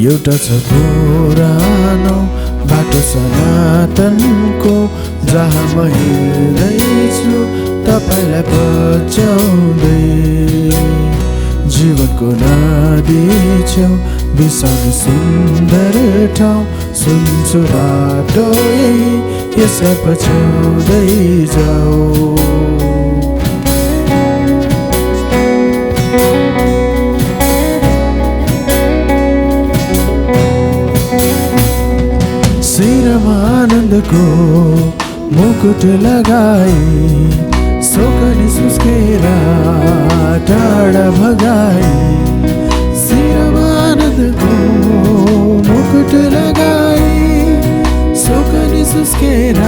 एउटा छ पुरानो बाटो सनातनको, जहाँ म हिँड्दैछु तपाईलाई पछ्याउँदै। जीवनको नदी छेउ बिसाउने सुन्दर ठाउँ, सुन्छु बाटो यही, यसलाई पछ्याउँदै जाऊ। शिरमा आनन्दको मुकुट लगाई, शोकनी सुस्केर टाढा भगाई। शिरमा आनन्दको मुकुट लगाई, शोकनी सुस्केर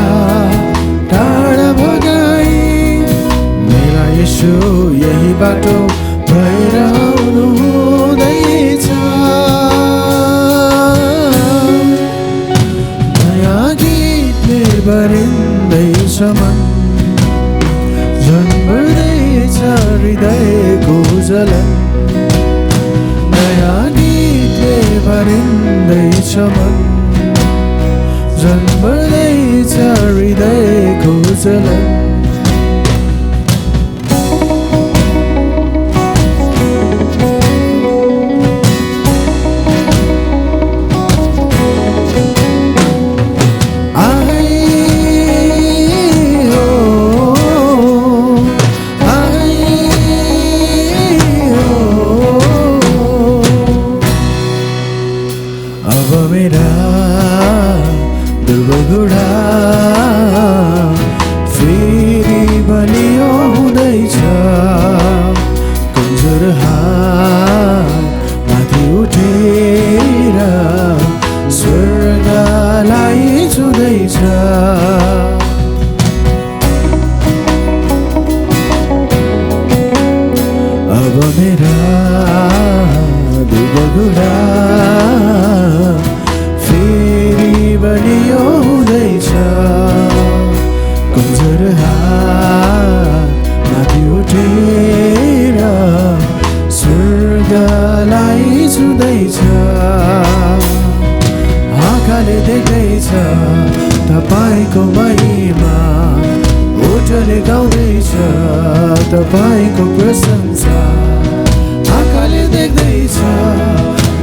टाढा भगाई। मेरा यीशु यही बाटो भएर आउनु हुँदैछ। नयाँ गीतले भरिँदैछ मन, झन् बढ्दैछ हृदयको जलन। नयाँ गीतले भरिँदैछ मन, झन् बढ्दैछ हृदयको जलन। अब मेरा दुर्बल घुँडा फेरि बलियो हुँदैछ। कमजोर हात माथि उठेर स्वर्गलाई छुँदैछ। अब मेरा दुर्बल घुँडा फेरि बलियो हुँदैछ। कमजोर हात माथि उठेर स्वर्गलाई छुँदैछ। आँखाले देख्दैछ तपाईको महिमा, ओठले गाउँदैछ तपाईको प्रशंसा। आँखाले देख्दैछ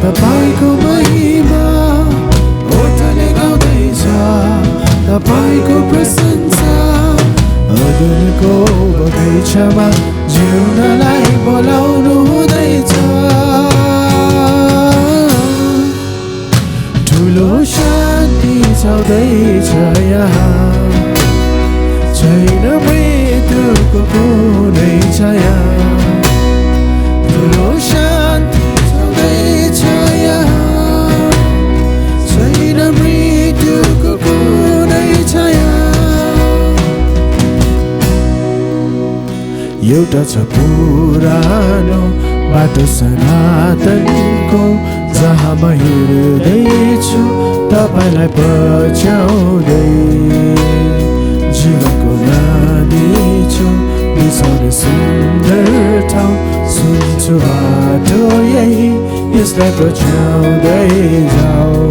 तपाईको महिमा, ओठले गाउँदैछ तपाईको प्रशंसा। अदनको बगैँचामा जिउनलाई बोलाउनु हुँदैछ। ठुलो शान्ति छाउँदैछ यहाँ, छैन मृत्युको कुनै छाया। ठुलो शान्ति छाउँदैछ यहाँ, छैन मृत्युको कुनै छाया। एउटा छ पुरानो बाटो सनातनको, जहाँ म हिँड्दैछु तपाईलाई पछ्याउँदै। जीवनको नदी छु बिसाउने सुन्दर ठाउँ, सुन्छु बाटो यही, यसलाई पछ्याउँदै जाऊ।